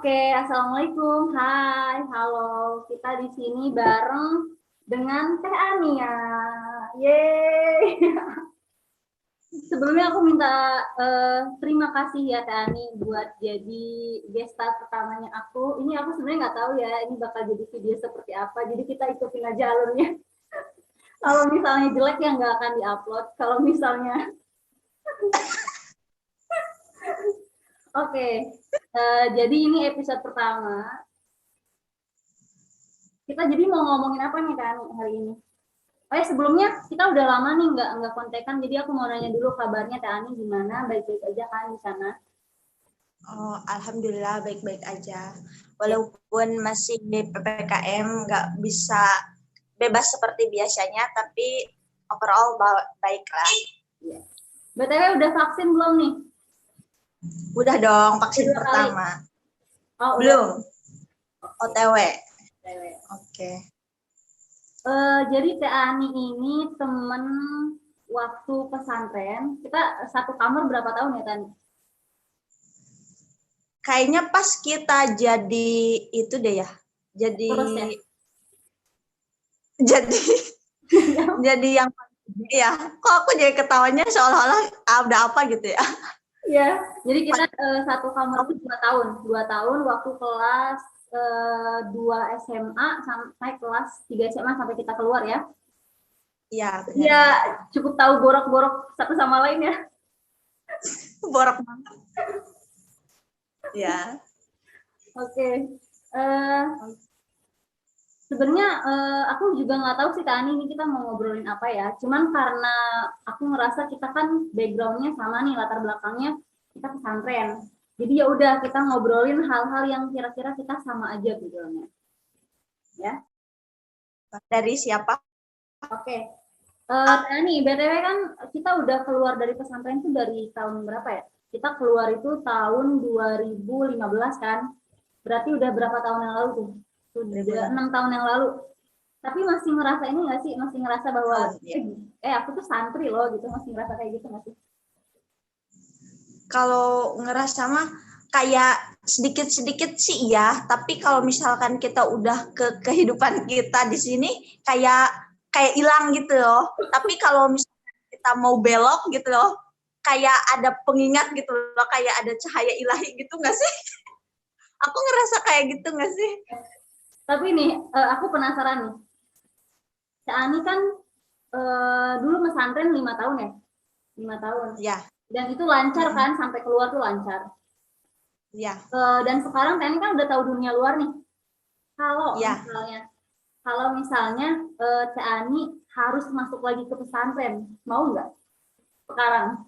Oke, assalamualaikum. Hai, halo. Kita di sini bareng dengan Teh Ania. Yeay. Sebelumnya aku minta terima kasih ya Teh Ani buat jadi guest star pertamanya aku. Ini aku sebenarnya nggak tahu ya, ini bakal jadi video seperti apa. Jadi kita ikutin aja alurnya. Kalau misalnya jelek ya nggak akan diupload. Kalau misalnya Oke, jadi ini episode pertama. Kita jadi mau ngomongin apa nih kan hari ini? Sebelumnya kita udah lama nih nggak kontekan, jadi aku mau nanya dulu kabarnya Teh Ani gimana, baik-baik aja kan di sana? Oh, alhamdulillah baik-baik aja. Walaupun masih di PPKM nggak bisa bebas seperti biasanya, tapi overall baik lah. Ya. BTW udah vaksin belum nih? Udah dong vaksin pertama. Oh, belum. OTW. Oke. Jadi Teh Ani ini temen waktu pesantren. Kita satu kamar berapa tahun ya Teh Ani? Kayaknya pas kita jadi itu deh ya. Jadi Terus ya? jadi yang ya. Kok aku jadi ketawanya seolah-olah ada apa gitu ya? Iya. Jadi kita satu kamar itu 2 tahun waktu kelas 2 SMA sampai kelas 3 SMA sampai kita keluar ya. Iya, benar. Iya, cukup tahu borok-borok satu sama lain ya. Borok banget. Ya. Oke. Sebenarnya aku juga nggak tahu sih Tani ini kita mau ngobrolin apa ya. Cuman karena aku ngerasa kita kan backgroundnya sama nih, latar belakangnya kita pesantren. Jadi ya udah kita ngobrolin hal-hal yang kira-kira kita sama aja backgroundnya. Ya. Dari siapa? Oke. Tani, BTW kan kita udah keluar dari pesantren itu dari tahun berapa ya? Kita keluar itu tahun 2015 kan? Berarti udah berapa tahun yang lalu tuh? Sudah 6 tahun yang lalu. Tapi masih ngerasa ini nggak sih? Masih ngerasa bahwa aku tuh santri loh gitu. Masih ngerasa kayak gitu nggak sih? Kalau ngerasa mah kayak sedikit-sedikit sih ya. Tapi kalau misalkan kita udah ke kehidupan kita di sini kayak hilang gitu loh. Tapi kalau misalkan kita mau belok gitu loh, kayak ada pengingat gitu loh, kayak ada cahaya ilahi gitu nggak sih? Aku ngerasa kayak gitu nggak sih? Tapi nih, aku penasaran nih. Cak Ani kan dulu pesantren 5 tahun ya? 5 tahun. Ya. Dan itu lancar kan? Sampai keluar tuh lancar. Ya. Dan sekarang Tani kan udah tahu dunia luar nih. Ya. Kalau misalnya Cak Ani harus masuk lagi ke pesantren, mau nggak sekarang?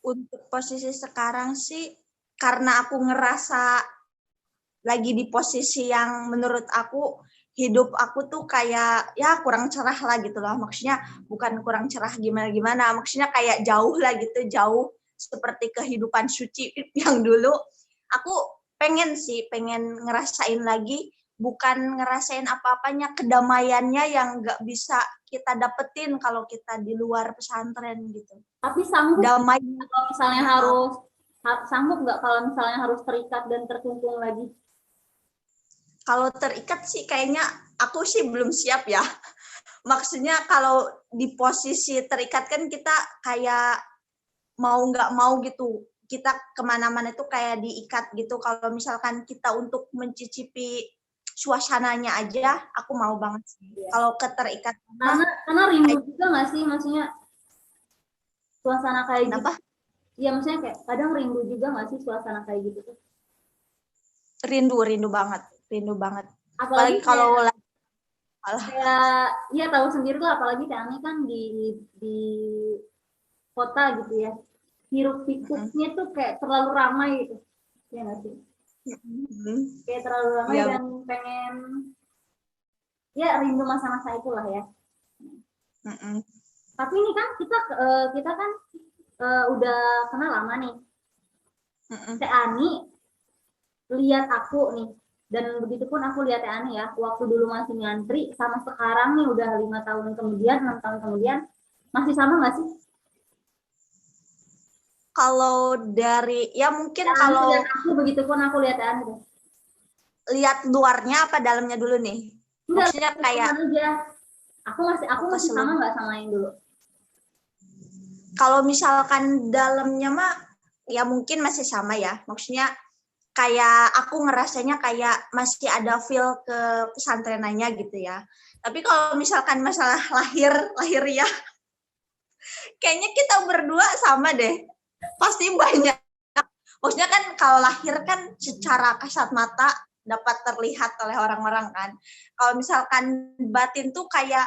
Untuk posisi sekarang sih, karena aku ngerasa lagi di posisi yang menurut aku hidup aku tuh kayak ya kurang cerah lah gitu loh. Maksudnya bukan kurang cerah gimana-gimana, maksudnya kayak jauh lah gitu, jauh seperti kehidupan suci yang dulu. Aku pengen ngerasain lagi, bukan ngerasain apa-apanya, kedamaiannya yang nggak bisa kita dapetin kalau kita di luar pesantren gitu. Tapi sanggup damai kalau misalnya sanggup nggak kalau misalnya harus terikat dan terkungkung lagi? Kalau terikat sih kayaknya aku sih belum siap ya. Maksudnya kalau di posisi terikat kan kita kayak mau nggak mau gitu. Kita kemana-mana itu kayak diikat gitu. Kalau misalkan kita untuk mencicipi suasananya aja, aku mau banget sih. Ya. Kalau keterikat. Karena rindu juga nggak sih, maksudnya suasana kayak gitu. Iya, maksudnya kayak kadang rindu juga nggak sih suasana kayak gitu tuh? Rindu banget. Apalagi kalau kayak ya tahu sendiri tuh, apalagi kami kan di kota gitu ya, hiruk pikuknya tuh kayak terlalu ramai gitu ya nggak sih? Kayak terlalu ramai ya. Dan pengen ya rindu masa-masa itulah ya. Tapi ini kan kita kan udah kenal lama nih. Teh Ani lihat aku nih, dan begitu pun aku lihat Teh Ani ya, waktu dulu masih nyantri sama sekarang nih udah 5 tahun kemudian, 6 tahun kemudian, masih sama nggak sih? Kalau dari ya mungkin Ya, kalau lihat aku begitu pun aku lihat Ani tuh. lihat luarnya apa dalamnya dulu nih? Enggak, Maksudnya kayak keseluruhan aja. Aku masih sama keseluruhan. nggak sama yang dulu? Kalau misalkan dalamnya mah ya mungkin masih sama ya. Maksudnya kayak aku ngerasanya kayak masih ada feel ke pesantrenannya gitu ya. Tapi kalau misalkan masalah lahir ya, kayaknya kita berdua sama deh. Pasti banyak. Maksudnya kan kalau lahir kan secara kasat mata dapat terlihat oleh orang-orang kan. Kalau misalkan batin tuh kayak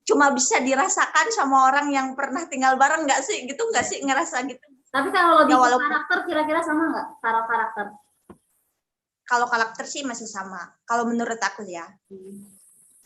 cuma bisa dirasakan sama orang yang pernah tinggal bareng nggak sih? Gitu nggak sih ngerasa gitu? Tapi kalau Ya lebih ke walaupun karakter kira-kira sama nggak? Karakter. kalau karakter sih masih sama. Kalau menurut aku ya. Iya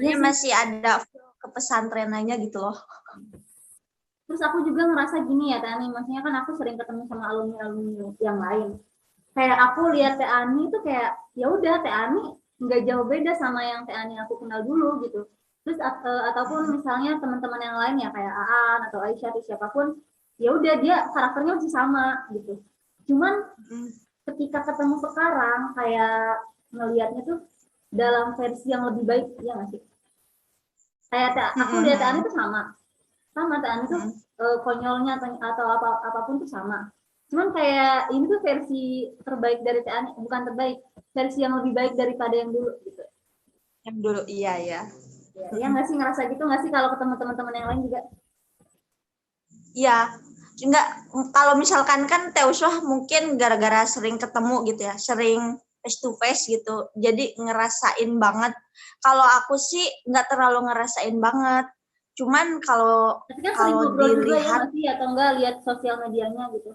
Ini sih. masih ada kepesantrenannya gitu loh. Terus aku juga ngerasa gini ya Tani, maksudnya kan aku sering ketemu sama alumni-alumni yang lain. Kayak aku lihat Teh Ani itu kayak ya udah Teh Ani nggak jauh beda sama yang Teh Ani aku kenal dulu gitu. Terus ataupun misalnya teman-teman yang lain ya kayak Aan atau Aisyah atau siapapun, ya udah dia karakternya masih sama gitu. Cuman ketika ketemu sekarang kayak ngelihatnya tuh dalam versi yang lebih baik ya nggak sih? Kayak aku lihat Teh Ani tuh sama Teh Ani tuh konyolnya atau apapun tuh sama. Cuman kayak ini tuh versi terbaik dari Teh Ani, bukan terbaik, versi yang lebih baik daripada yang dulu gitu. Yang dulu iya ya. Ya nggak sih ngerasa gitu nggak sih kalau ketemu teman-teman yang lain juga? Iya. Enggak, kalau misalkan kan Teuswah mungkin gara-gara sering ketemu gitu ya, sering face to face gitu. Jadi ngerasain banget. Kalau aku sih nggak terlalu ngerasain banget. Cuman kalau Tapi kan sering kalau ngobrol juga ya dilihat nggak sih atau enggak lihat sosial medianya gitu.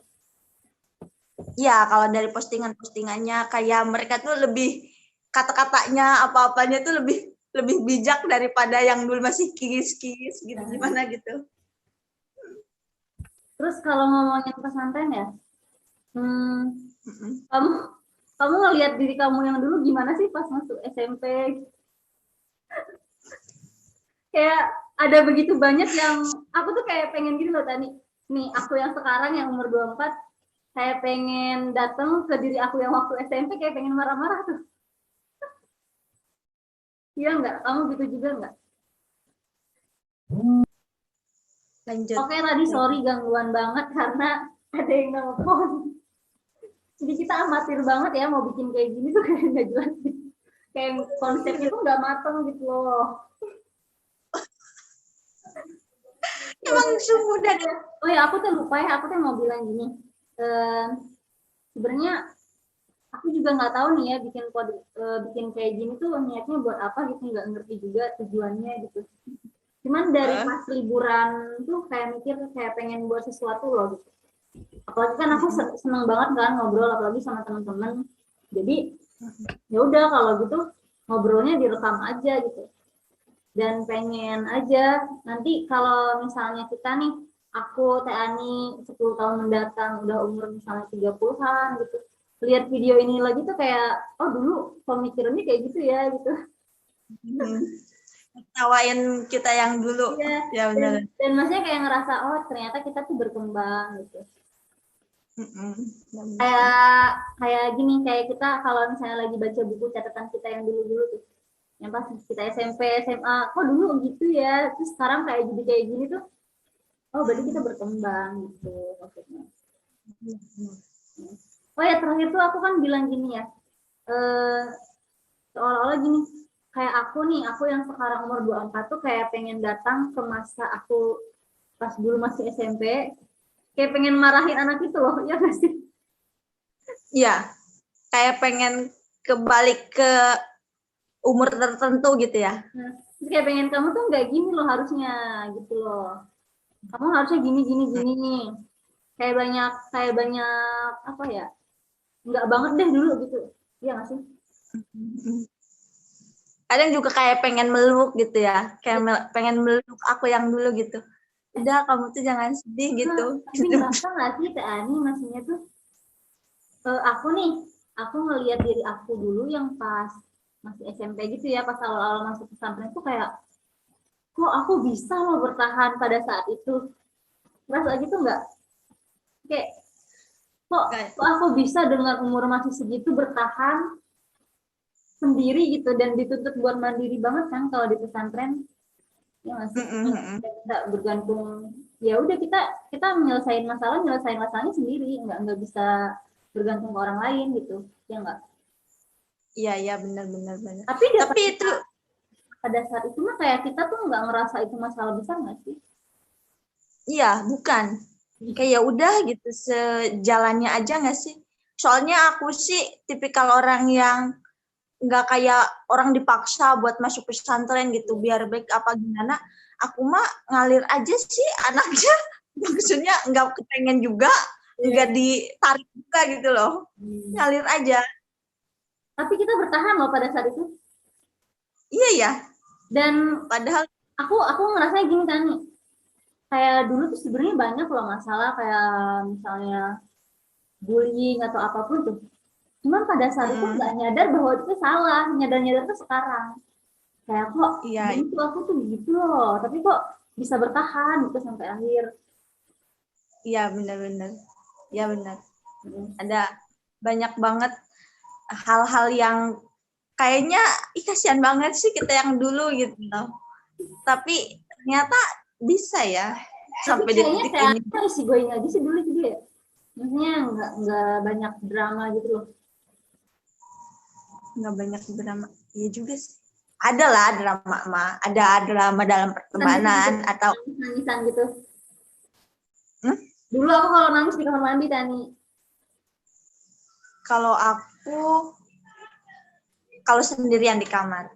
ya kalau dari postingan-postingannya kayak mereka tuh lebih kata-katanya apa-apanya tuh lebih bijak daripada yang dulu masih kis-kis gitu gimana gitu. Terus kalau ngomongin pesantren ya, kamu kamu ngelihat diri kamu yang dulu gimana sih pas masuk SMP? Kayak ada begitu banyak yang aku tuh kayak pengen gitu loh Tani. Nih aku yang sekarang yang umur 24 kayak pengen datang ke diri aku yang waktu SMP kayak pengen marah-marah tuh. Iya enggak? Kamu gitu juga enggak? Lanjut. Oke tadi sorry gangguan banget karena ada yang nelfon. Jadi kita amatir banget ya mau bikin kayak gini tuh kayak nggak jelas. Kayak konsepnya tuh nggak mateng gitu loh. Emang sungguh dan Oh ya aku tuh lupa ya, aku tuh mau bilang gini. Eh, Sebenarnya aku juga nggak tahu nih ya bikin kayak gini tuh niatnya buat apa gitu, nggak ngerti juga tujuannya gitu. Cuman dari pas liburan tuh kayak mikir kayak pengen buat sesuatu loh gitu. Apalagi kan aku seneng banget kan ngobrol apalagi sama teman-teman. Jadi ya udah kalau gitu ngobrolnya direkam aja gitu. Dan pengen aja nanti kalau misalnya kita nih aku Teh Ani 10 tahun mendatang udah umur misalnya 30-an gitu lihat video ini lagi tuh kayak oh dulu pemikirannya kayak gitu ya gitu. tawain kita yang dulu. Iya, Ya benar. dan maksudnya kayak ngerasa oh ternyata kita tuh berkembang gitu. Kayak kayak gini kayak kita kalau misalnya lagi baca buku catatan kita yang dulu-dulu tuh yang pas kita SMP SMA kok dulu gitu ya terus sekarang kayak jadi kayak gini tuh oh berarti kita berkembang gitu maksudnya. Oh ya terakhir tuh aku kan bilang gini ya eh, seolah-olah gini kayak aku nih aku yang sekarang umur 24 tuh kayak pengen datang ke masa aku pas dulu masih SMP kayak pengen marahin anak itu loh ya gak sih? Iya, kayak pengen kebalik ke umur tertentu gitu ya. Nah, terus kayak pengen kamu tuh nggak gini loh harusnya gitu loh kamu harusnya gini gini gini nih kayak banyak apa ya nggak banget deh dulu gitu iya nggak sih? Kadang juga kayak pengen meluk gitu ya, kayak pengen meluk aku yang dulu gitu. Udah kamu tuh jangan sedih gitu. Tapi ngerasa nggak sih Teh Ani maksudnya tuh aku nih aku ngelihat diri aku dulu yang pas masih SMP gitu ya pas awal-awal masuk pesantren tuh kayak kok aku bisa loh bertahan pada saat itu ngerasa gitu nggak kayak kok aku bisa dengan umur masih segitu bertahan sendiri gitu dan dituntut buat mandiri banget kan kalau di pesantren, ya masih tidak bergantung, ya udah kita nyelesain masalahnya sendiri, nggak bisa bergantung ke orang lain gitu, ya nggak. Iya benar. Tapi itu pada saat itu mah kayak kita tuh nggak ngerasa itu masalah besar nggak sih? iya bukan, kayak ya udah gitu sejalannya aja nggak sih. Soalnya aku sih tipikal orang yang nggak kayak orang dipaksa buat masuk pesantren gitu biar baik apa gimana. Aku mah ngalir aja sih anaknya. Maksudnya nggak kepengen juga, nggak ditarik juga gitu loh. Ngalir aja. Tapi kita bertahan loh pada saat itu. Iya ya. Dan padahal aku ngerasa gini kan, kayak dulu tuh sebenarnya banyak loh masalah kayak misalnya bullying atau apapun tuh. Cuman pada saat itu nggak nyadar bahwa itu salah, nyadar tuh sekarang. Kayak kok dulu aku tuh gitu loh, tapi kok bisa bertahan gitu sampai akhir. Iya benar. Ya benar. Ada banyak banget hal-hal yang kayaknya kasihan banget sih kita yang dulu gitu loh. Tapi ternyata bisa ya sampai di titik ini. Kayaknya si gue aja sih dulu juga ya. Maksudnya nggak banyak drama gitu loh. Nggak banyak drama. Iya juga sih. Ada lah drama mah. Ada drama dalam pertemanan atau nangisan gitu. Dulu aku kalau nangis di kamar mandi Tani. Kalau aku sendirian di kamar.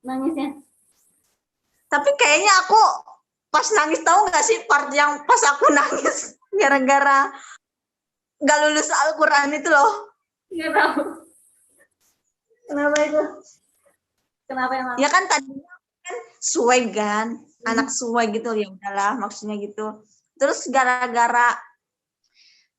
Nangisnya. Tapi kayaknya aku pas nangis, tahu nggak sih part yang pas aku nangis gara-gara nggak lulus Al-Quran itu loh. Nggak tahu. Kenapa itu? Kenapa emang? Ya kan tadinya kan suwe kan, anak suwe gitu, ya udahlah maksudnya gitu. Terus gara-gara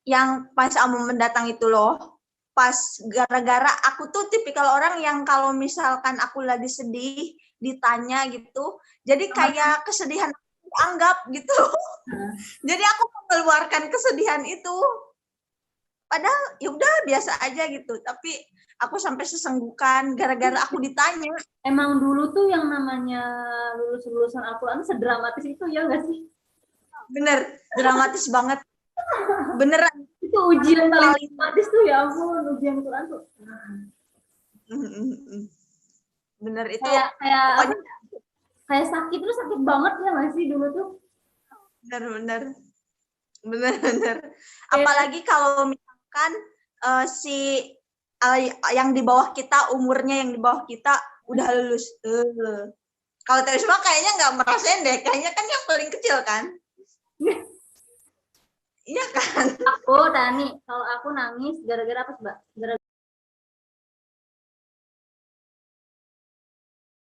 yang pas Amu mendatang itu loh, pas gara-gara aku tuh tipikal orang yang kalau misalkan aku lagi sedih ditanya gitu, jadi kayak kesedihan aku anggap gitu. Jadi aku mengeluarkan kesedihan itu. Padahal ya udah biasa aja gitu, tapi aku sampai sesenggukan gara-gara aku ditanya. Emang dulu tuh yang namanya lulusan Al-Quran sedramatis itu ya nggak sih? Bener, dramatis banget. Beneran. Itu ujian paling dramatis tuh, ya ampun, ujian Quran tuh. Bener itu. Kayak sakit tuh sakit banget ya nggak sih dulu tuh? Bener. Apalagi kalau misalkan si yang di bawah kita, umurnya yang di bawah kita udah lulus. Kalau Terisma kayaknya nggak merasain deh, kayaknya kan yang paling kecil kan. Iya kan? Aku Tani, kalau aku nangis gara-gara apa sih, Mbak? Gara-gara